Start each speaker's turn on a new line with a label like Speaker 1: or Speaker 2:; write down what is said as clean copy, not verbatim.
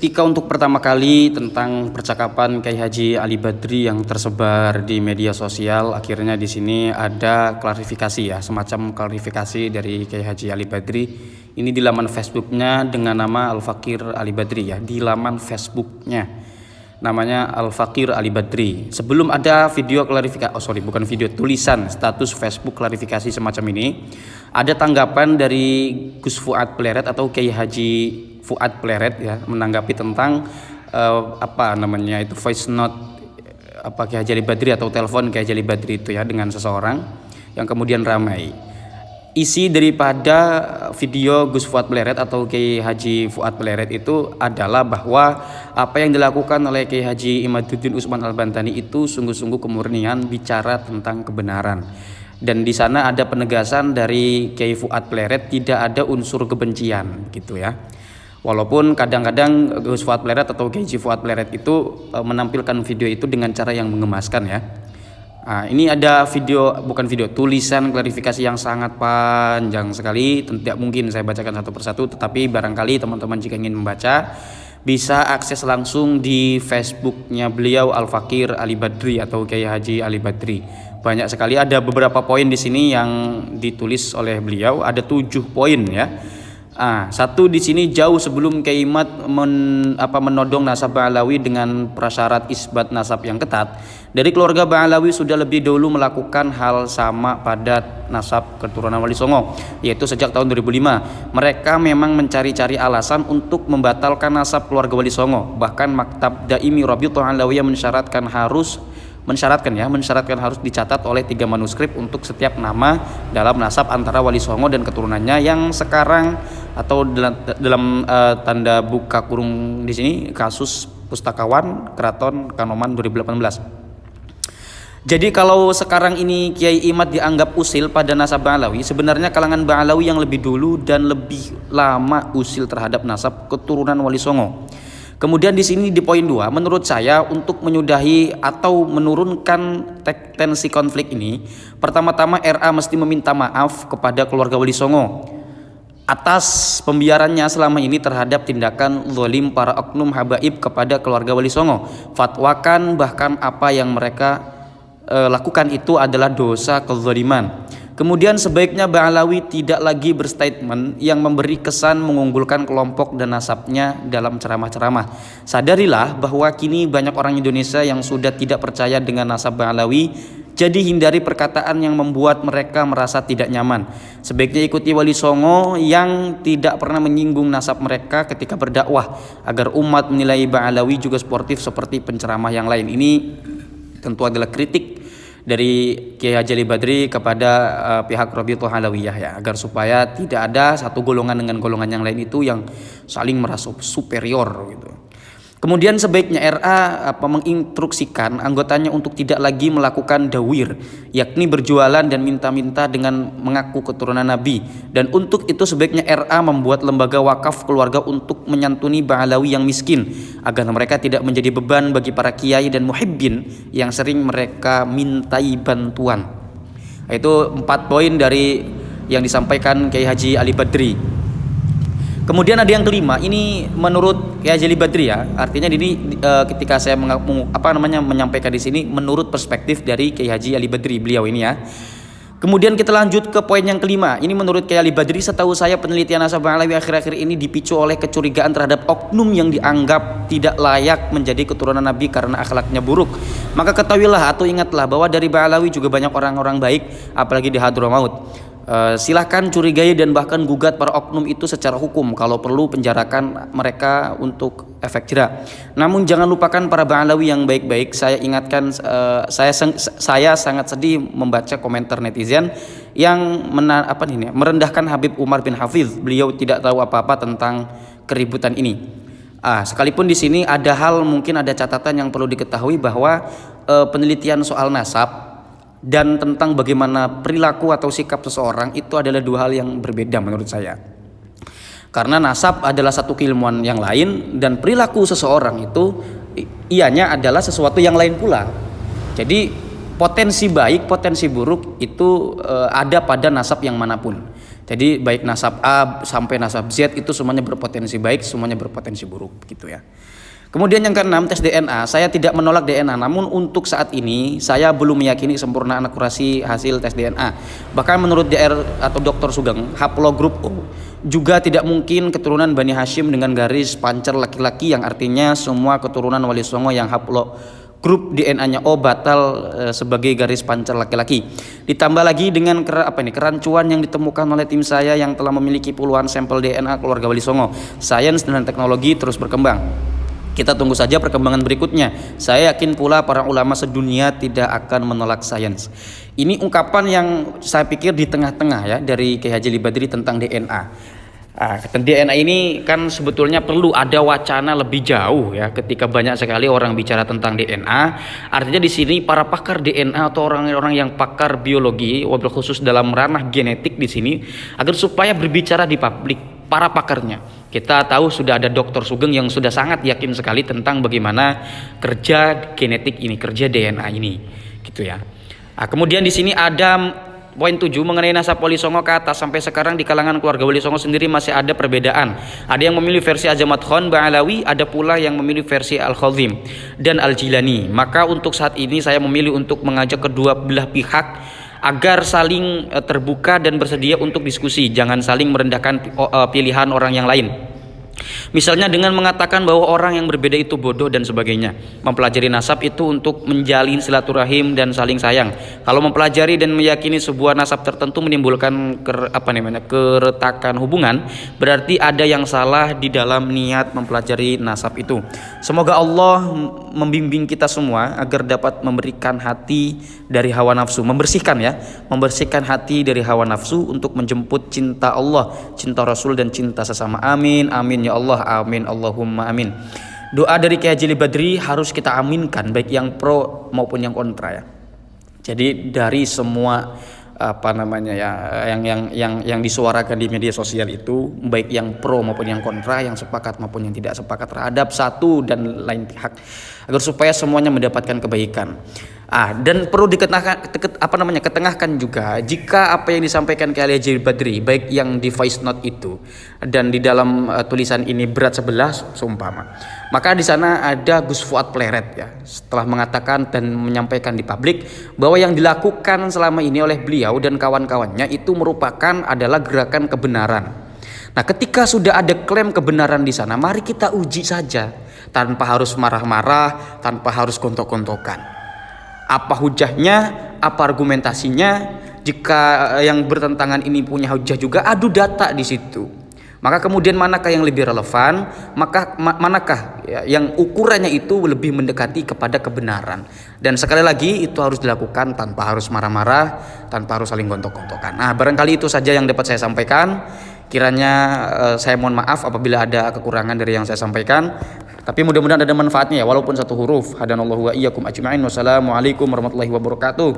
Speaker 1: Ketika untuk pertama kali tentang percakapan Kiai Haji Ali Badri yang tersebar di media sosial, akhirnya di sini ada klarifikasi ya, semacam klarifikasi dari Kiai Haji Ali Badri. Ini di laman Facebooknya dengan nama Al-Fakir Ali Badri ya, di laman Facebooknya namanya Al-Fakir Ali Badri. Sebelum ada video klarifikasi, bukan video, tulisan status Facebook klarifikasi semacam ini, ada tanggapan dari Gus Fuad Pleret atau Kiai Haji Fuad Pleret ya, menanggapi tentang voice note Kiai Haji Ali Badri atau telepon Kiai Haji Ali Badri itu ya dengan seseorang yang kemudian ramai. Isi daripada video Gus Fuad Pleret atau Kiai Haji Fuad Pleret itu adalah bahwa apa yang dilakukan oleh Kiai Haji Imaduddin Utsman Al-Bantani itu sungguh-sungguh kemurnian bicara tentang kebenaran. Dan di sana ada penegasan dari Kiai Fuad Pleret tidak ada unsur kebencian gitu ya. Walaupun kadang-kadang Gus Fuad Pleret atau Kiai Haji Fuad Pleret itu menampilkan video itu dengan cara yang mengemaskan ya. Nah, ini ada tulisan klarifikasi yang sangat panjang sekali. Tidak mungkin saya bacakan satu persatu, tetapi barangkali teman-teman jika ingin membaca bisa akses langsung di Facebooknya beliau Al-Fakir Ali Badri atau Kiai Haji Ali Badri. Banyak sekali, ada beberapa poin di sini yang ditulis oleh beliau, ada 7 poin ya. Satu di sini jauh sebelum Kiai Imad menodong nasab Ba'alawi dengan prasyarat isbat nasab yang ketat. Dari keluarga Ba'alawi sudah lebih dahulu melakukan hal sama pada nasab keturunan Wali Songo, yaitu sejak tahun 2005. Mereka memang mencari-cari alasan untuk membatalkan nasab keluarga Wali Songo. Bahkan Maktab Daimi Rabithah Alawiyah mensyaratkan harus dicatat oleh 3 manuskrip untuk setiap nama dalam nasab antara Wali Songo dan keturunannya yang sekarang atau dalam tanda buka kurung di sini kasus Pustakawan Keraton Kanoman 2018. Jadi kalau sekarang ini Kiai Imad dianggap usil pada nasab Ba'alawi, sebenarnya kalangan Ba'alawi yang lebih dulu dan lebih lama usil terhadap nasab keturunan Wali Songo. Kemudian di sini di poin 2, menurut saya untuk menyudahi atau menurunkan tensi konflik ini, pertama-tama RA mesti meminta maaf kepada keluarga Wali Songo atas pembiarannya selama ini terhadap tindakan zalim para oknum habaib kepada keluarga Wali Songo. Fatwakan bahkan apa yang mereka lakukan itu adalah dosa kezaliman. Kemudian sebaiknya Ba'alawi tidak lagi berstatement yang memberi kesan mengunggulkan kelompok dan nasabnya dalam ceramah-ceramah. Sadarilah bahwa kini banyak orang Indonesia yang sudah tidak percaya dengan nasab Ba'alawi, jadi hindari perkataan yang membuat mereka merasa tidak nyaman. Sebaiknya ikuti Wali Songo yang tidak pernah menyinggung nasab mereka ketika berdakwah, agar umat menilai Ba'alawi juga sportif seperti penceramah yang lain. Ini tentu adalah kritik dari Kiai Haji Ali Badri kepada pihak Rabithah Alawiyah ya, agar supaya tidak ada satu golongan dengan golongan yang lain itu yang saling merasa superior gitu. Kemudian sebaiknya RA menginstruksikan anggotanya untuk tidak lagi melakukan dawir, yakni berjualan dan minta-minta dengan mengaku keturunan Nabi. Dan untuk itu sebaiknya RA membuat lembaga wakaf keluarga untuk menyantuni Ba'alawi yang miskin, agar mereka tidak menjadi beban bagi para kiai dan muhibbin yang sering mereka mintai bantuan. Itu 4 poin dari yang disampaikan Kiai Haji Ali Badri. Kemudian ada yang kelima, ini menurut Kiai Haji Ali Badri ya, artinya ini ketika saya menyampaikan di sini menurut perspektif dari Kiai Haji Ali Badri beliau ini ya. Kemudian kita lanjut ke poin yang kelima. Ini menurut Kiai Ali Badri, setahu saya penelitian nasab Ba'alawi akhir-akhir ini dipicu oleh kecurigaan terhadap oknum yang dianggap tidak layak menjadi keturunan Nabi karena akhlaknya buruk. Maka ketahuilah atau ingatlah bahwa dari Ba'alawi juga banyak orang-orang baik, apalagi di Hadramaut. Silahkan curigai dan bahkan gugat para oknum itu secara hukum, kalau perlu penjarakan mereka untuk efek jera. Namun jangan lupakan para Ba'alawi yang baik-baik. Saya ingatkan, saya sangat sedih membaca komentar netizen yang merendahkan Habib Umar bin Hafiz. Beliau tidak tahu apa-apa tentang keributan ini. Sekalipun di sini ada hal, mungkin ada catatan yang perlu diketahui bahwa penelitian soal nasab dan tentang bagaimana perilaku atau sikap seseorang itu adalah 2 hal yang berbeda menurut saya. Karena nasab adalah satu keilmuan yang lain dan perilaku seseorang itu ianya adalah sesuatu yang lain pula. Jadi potensi baik, potensi buruk itu ada pada nasab yang manapun. Jadi baik nasab A sampai nasab Z itu semuanya berpotensi baik, semuanya berpotensi buruk gitu ya. Kemudian yang keenam, tes DNA. Saya tidak menolak DNA, namun untuk saat ini saya belum meyakini kesempurnaan akurasi hasil tes DNA. Bahkan menurut DR atau Dr. Sugeng, haplogrup O juga tidak mungkin keturunan Bani Hashim dengan garis pancer laki-laki, yang artinya semua keturunan Wali Songo yang haplogrup DNA-nya O batal sebagai garis pancer laki-laki. Ditambah lagi dengan kerancuan yang ditemukan oleh tim saya yang telah memiliki puluhan sampel DNA keluarga Wali Songo. Sains dan teknologi terus berkembang. Kita tunggu saja perkembangan berikutnya. Saya yakin pula para ulama sedunia tidak akan menolak sains. Ini ungkapan yang saya pikir di tengah-tengah ya dari Kiai Haji Libadri tentang DNA. DNA ini kan sebetulnya perlu ada wacana lebih jauh ya, ketika banyak sekali orang bicara tentang DNA. Artinya di sini para pakar DNA atau orang-orang yang pakar biologi, wabil khusus dalam ranah genetik di sini, agar supaya berbicara di publik para pakarnya. Kita tahu sudah ada Dr. Sugeng yang sudah sangat yakin sekali tentang bagaimana kerja genetik ini, kerja DNA ini, gitu ya. Kemudian di sini ada poin 7 mengenai nasab Wali Songo ke atas. Sampai sekarang di kalangan keluarga Wali Songo sendiri masih ada perbedaan. Ada yang memilih versi Azamat Khan Ba'alawi, ada pula yang memilih versi Al-Khazim dan Al-Jilani. Maka untuk saat ini saya memilih untuk mengajak kedua belah pihak agar saling terbuka dan bersedia untuk diskusi, jangan saling merendahkan pilihan orang yang lain. Misalnya dengan mengatakan bahwa orang yang berbeda itu bodoh dan sebagainya. Mempelajari nasab itu untuk menjalin silaturahim dan saling sayang. Kalau mempelajari dan meyakini sebuah nasab tertentu menimbulkan keretakan hubungan, berarti ada yang salah di dalam niat mempelajari nasab itu. Semoga Allah membimbing kita semua agar dapat memberikan hati dari hawa nafsu, membersihkan hati dari hawa nafsu untuk menjemput cinta Allah, cinta Rasul dan cinta sesama. Amin, amin ya Allah, amin, Allahumma amin. Doa dari Kiai Haji Badri harus kita aminkan, baik yang pro maupun yang kontra ya. Jadi dari semua yang disuarakan di media sosial itu, baik yang pro maupun yang kontra, yang sepakat maupun yang tidak sepakat terhadap satu dan lain pihak, agar supaya semuanya mendapatkan kebaikan. Dan perlu ketengahkan juga jika apa yang disampaikan Kiai Haji Badri, baik yang di voice note itu dan di dalam tulisan ini berat sebelah seumpama, maka di sana ada Gus Fuad Pleret ya, setelah mengatakan dan menyampaikan di publik bahwa yang dilakukan selama ini oleh beliau dan kawan-kawannya itu merupakan adalah gerakan kebenaran. Nah, ketika sudah ada klaim kebenaran di sana, mari kita uji saja tanpa harus marah-marah, tanpa harus gontok-gontokan. Apa hujahnya, apa argumentasinya? Jika yang bertentangan ini punya hujah juga, adu data di situ. Maka kemudian manakah yang lebih relevan? Maka manakah yang ukurannya itu lebih mendekati kepada kebenaran? Dan sekali lagi itu harus dilakukan tanpa harus marah-marah, tanpa harus saling gontok-gontokan. Barangkali itu saja yang dapat saya sampaikan. Kiranya saya mohon maaf apabila ada kekurangan dari yang saya sampaikan. Tapi mudah-mudahan ada manfaatnya ya, walaupun satu huruf. Hadanallahu wa iyyakum ajma'in. Wassalamualaikum warahmatullahi wabarakatuh.